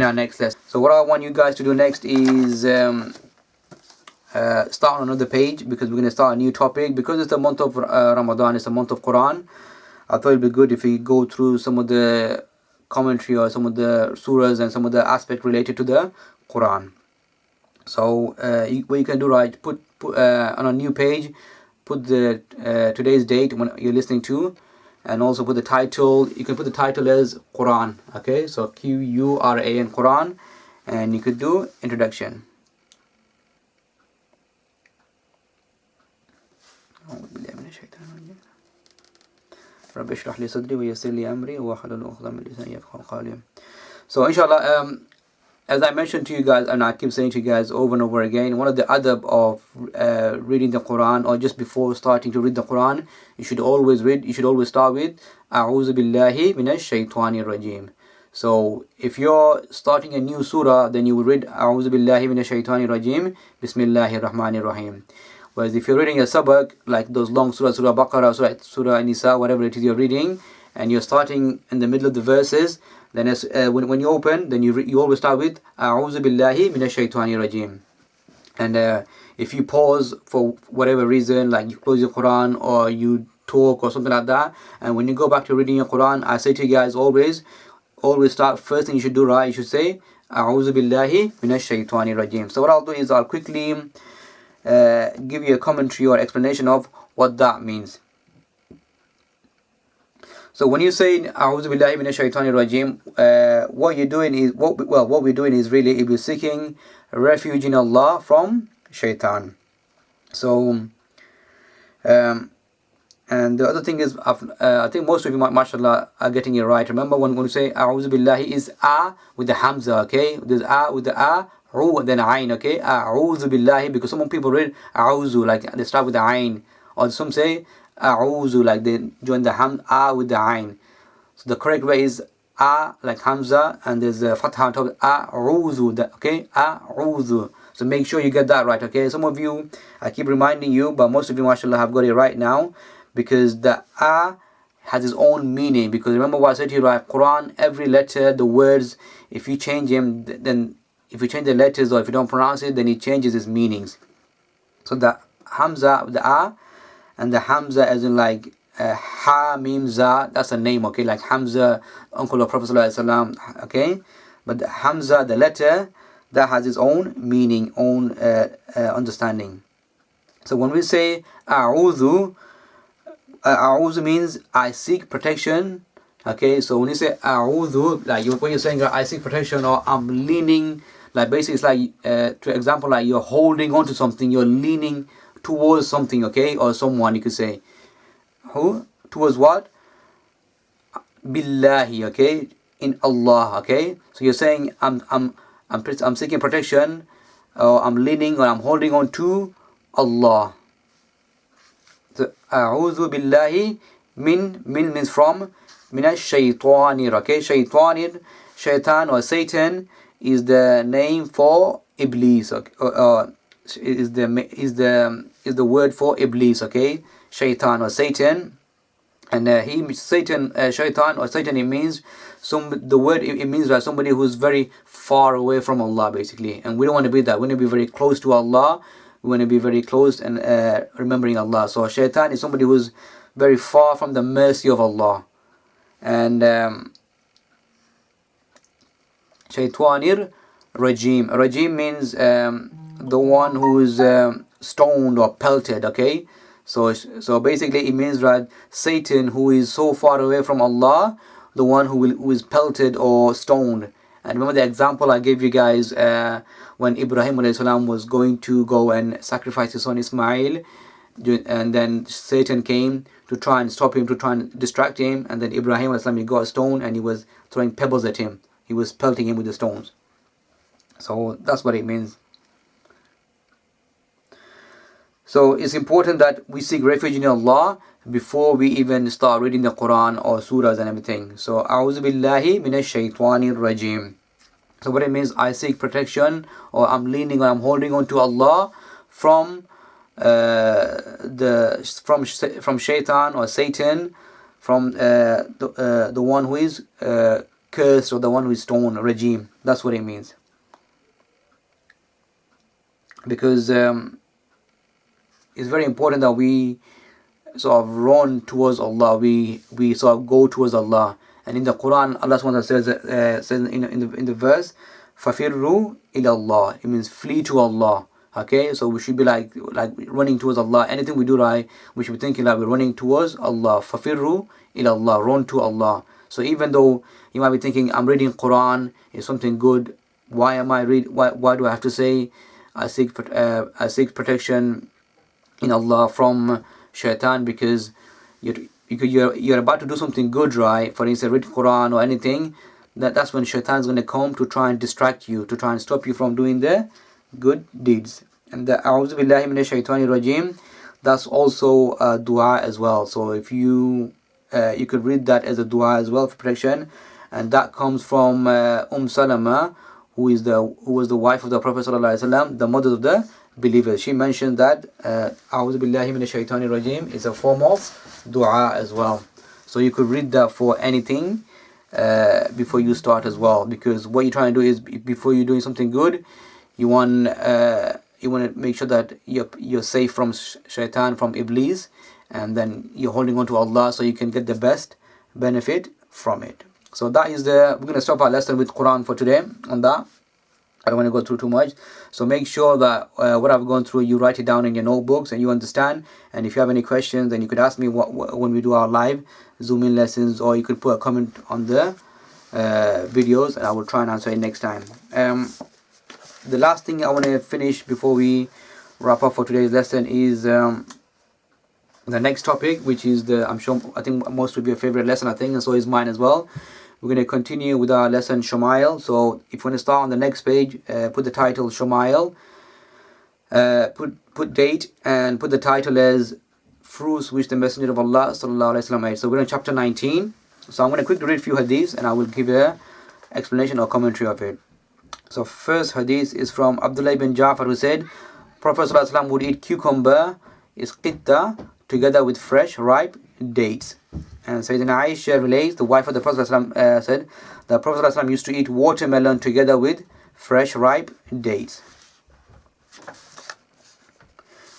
in our next lesson. So what I want you guys to do next is start on another page, because we're going to start a new topic. Because it's the month of Ramadan, it's the month of Quran. I thought it'd be good if we go through some of the commentary or some of the surahs and some of the aspects related to the Quran. So what you can do, right, put on a new page, put the today's date when you're listening to, and also put the title. You can put the title as Quran, okay? So Quran, Quran, and you could do introduction. So inshallah, as I mentioned to you guys, and I keep saying to you guys over and over again, one of the adab of reading the Quran, or just before starting to read the Quran, you should always start with A'udhu billahi minash shaitanir rajim. So if you're starting a new surah, then you will read A'udhu billahi minash shaitanir rajim, Bismillahir rahmanir rahim. Whereas if you're reading a sabak, like those long surahs, Surah Baqarah, Surah Nisa, whatever it is you're reading, and you're starting in the middle of the verses, then when you open, then you always start with A'udhu billahi minash shaitanir rajim. And if you pause for whatever reason, like you close your Quran or you talk or something like that, and when you go back to reading your Quran, I say to you guys always start, first thing you should do, right, you should say A'udhu billahi minash shaitanir rajim. So what I'll do is I'll quickly give you a commentary or explanation of what that means. So when you say A'udhu billahi minash shaitanir rajim, what we're doing is really we're seeking refuge in Allah from shaitan. So and the other thing is, I think most of you, mashallah, are getting it right. Remember when we say A'udhu billahi is A with the Hamza, okay? There's A with the A, Ru, then Ain, okay? A'udhu billahi, because some people read A'udhu, like they start with the Ain. Or some say A'udhu, like they join the A with the Ain. So the correct way is A, like Hamza, and there's a Fatha on top, A'udhu, okay? A'udhu. So make sure you get that right, okay? Some of you, I keep reminding you, but most of you, mashallah, have got it right now, because the A has its own meaning. Because remember what I said to you, right? Quran, every letter, the words, if you change them, then if you change the letters or if you don't pronounce it, then it changes its meanings. So the Hamza, the A, and the Hamza as in like Ha Mim Za, that's a name, okay? Like Hamza, uncle of Prophet ﷺ, okay? But the Hamza, the letter, that has its own meaning, own understanding. So when we say A'udhu, A'udhu means I seek protection, okay? So when you say A'udhu, like when you're saying I seek protection, or I'm leaning, like basically it's like, to example, like you're holding on to something, you're leaning towards something, okay? Or someone, you could say. Who? Towards what? Billahi, okay? In Allah, okay? So you're saying I'm seeking protection, or I'm leaning, or I'm holding on to Allah. So A'udhu billahi min means from, minash shaytanir, okay? Shaitan or Satan is the name for Iblis, okay? Is the word for Iblis, okay? Shaitan or Satan, and Shaitan, it means the word, it means like somebody who's very far away from Allah, basically. And we don't want to be that. We want to be very close to Allah. We want to be very close and remembering Allah. So Shaitan is somebody who's very far from the mercy of Allah. And Shaitanir Rajim. Rajim means the one who is stoned or pelted, okay? So basically it means that Satan, who is so far away from Allah, the one who is pelted or stoned. And remember the example I gave you guys when Ibrahim ﷺ was going to go and sacrifice his son Ismail, and then Satan came to try and stop him, to try and distract him, and then Ibrahim ﷺ, he got a stone and he was throwing pebbles at him. He was pelting him with the stones. So that's what it means. So it's important that we seek refuge in Allah before we even start reading the Quran or surahs and everything. So A'udhu billahi minash shaitanir rajim. So what it means, I seek protection, or I'm leaning, or I'm holding on to Allah from shaitan or Satan, from the one who is cursed or the one who is stoned regime. That's what it means. Because it's very important that we sort of run towards Allah. We sort of go towards Allah. And in the Quran, Allah SWT says in the verse, "Fafirru ila Allah." It means flee to Allah. Okay, so we should be like running towards Allah. Anything we do right, we should be thinking that we're running towards Allah. Fafirru ila Allah, run to Allah. So even though you might be thinking, I'm reading Quran, it's something good. Why am I read? Why do I have to say I seek protection in Allah from shaitan? Because you're about to do something good, right? For instance, read Quran or anything. That's when shaitan is going to come to try and distract you, to try and stop you from doing the good deeds. And the A'udhu Billahi Minash Shaitani Rajim, that's also a dua as well. So if you could read that as a dua as well for protection, and that comes from Salama, who was the wife of the Prophet ﷺ, the mother of the believers. She mentioned that A'udhu Billahi Minash Shaitani Rajim is a form of dua as well. So you could read that for anything before you start as well, because what you're trying to do is, before you're doing something good, you want to make sure that you're safe from shaitan, from iblis, and then you're holding on to Allah so you can get the best benefit from it. So that is we're going to stop our lesson with Quran for today on that. I don't want to go through too much. So make sure that what I've gone through, you write it down in your notebooks and you understand. And if you have any questions, then you could ask me when we do our live Zoom in lessons, or you could put a comment on the videos and I will try and answer it next time. The last thing I want to finish before we wrap up for today's lesson is the next topic, which is I think most of your favorite lesson, I think, and so is mine as well. We're going to continue with our lesson Shamail. So if you want to start on the next page, put the title Shamail, put date, and put the title as Fruits which the Messenger of Allah sallallahu alaihi wasallam ate. So we're in chapter 19. So I'm going to quickly read a few hadiths and I will give an explanation or commentary of it. So first hadith is from Abdullah ibn Ja'far, who said Prophet sallallahu alaihi wasallam would eat cucumber, is qitta, together with fresh ripe dates. And Sayyidina Aisha relates, the wife of the Prophet ﷺ, said the Prophet ﷺ used to eat watermelon together with fresh ripe dates.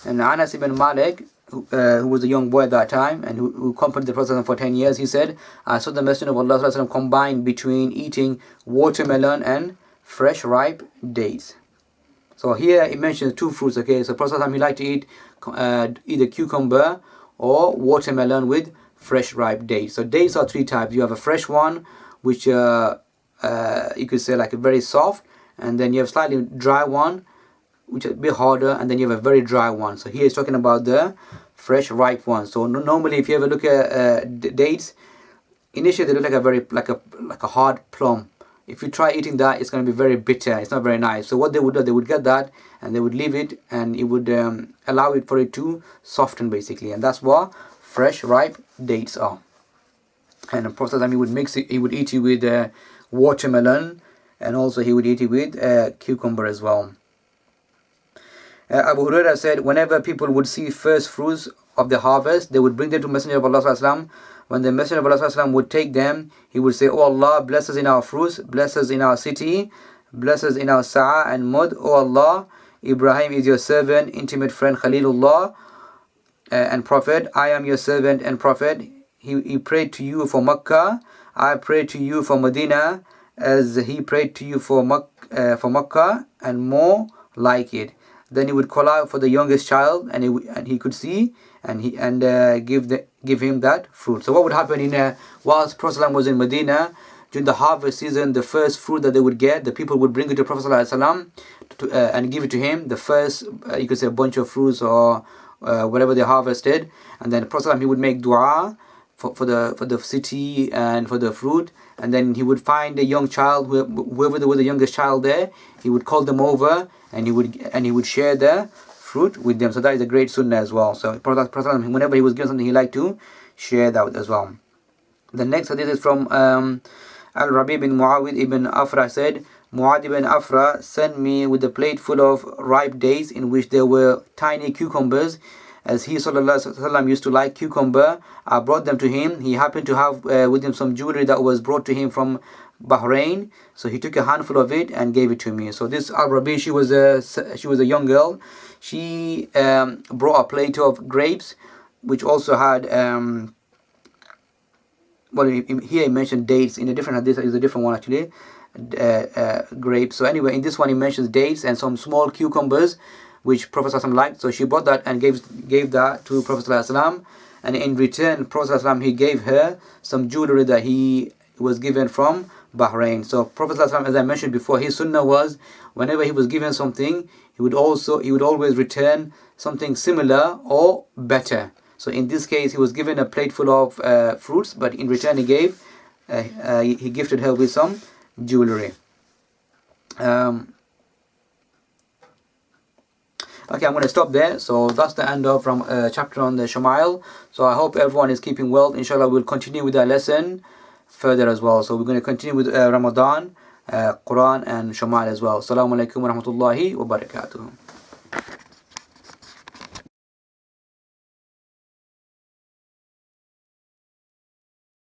And Anas ibn Malik, who was a young boy at that time and who accompanied the Prophet ﷺ for 10 years, he said, I saw the Messenger of Allah ﷺ combine between eating watermelon and fresh ripe dates. So here it mentions two fruits. Okay, so Prophet ﷺ, he liked to eat either cucumber or watermelon with fresh ripe dates. So dates are three types. You have a fresh one, which you could say like a very soft, and then you have slightly dry one, which is a bit harder, and then you have a very dry one. So here it's talking about the fresh ripe one. So normally, if you ever look at dates, initially they look like a hard plum. If you try eating that, it's going to be very bitter. It's not very nice. So what they would do, they would get that and they would leave it, and it would allow it for it to soften basically, and that's what fresh ripe dates are. And the Prophet he would mix it. He would eat it with watermelon, and also he would eat it with cucumber as well. Abu Hurairah said, whenever people would see first fruits of the harvest, they would bring them to Messenger of Allah ﷺ. When the Messenger of Allah ﷺ would take them, he would say, "Oh Allah, bless us in our fruits, bless us in our city, bless us in our sa'a and mud. Oh Allah, Ibrahim is your servant, intimate friend, Khalilullah, and Prophet. I am your servant and Prophet. He prayed to you for Makkah. I prayed to you for Medina, as he prayed to you for Makkah, and more like it." Then he would call out for the youngest child, and he could see, and give him that fruit. So what would happen whilst Prophet was in Medina during the harvest season? The first fruit that they would get, the people would bring it to Prophet and give it to him. The first, you could say, a bunch of fruits or whatever they harvested, and then Prophet he would make dua for the city and for the fruit, and then he would find a young child, whoever was the youngest child there, he would call them over, and he would share the fruit with them. So that is a great sunnah as well. So Prophet whenever he was given something, he liked to share that as well. The next hadith is from Al-Rabi bin Muawid ibn Afra said, Muawid ibn Afra sent me with a plate full of ripe dates in which there were tiny cucumbers. As he sallallahu alaihi wasallam used to like cucumber, I brought them to him. He happened to have with him some jewelry that was brought to him from Bahrain. So he took a handful of it and gave it to me. So this Al-Rabi, she was a young girl. She brought a plate of grapes, which also had well, here he mentioned dates. In a different hadith is a different one actually, grapes. So anyway, in this one he mentions dates and some small cucumbers, which Prophet ﷺ liked. So she bought that and gave that to Prophet ﷺ, and in return Prophet ﷺ, he gave her some jewelry that he was given from Bahrain. So Prophet ﷺ, as I mentioned before, his sunnah was whenever he was given something, he would always return something similar or better. So in this case, he was given a plate full of fruits, but in return he gifted her with some jewelry. Okay, I'm going to stop there. So that's the end of chapter on the Shamail. So I hope everyone is keeping well. Inshallah, we'll continue with our lesson further as well. So we're going to continue with Ramadan, Quran and Shamail as well. Assalamu alaikum wa rahmatullahi wa barakatuh.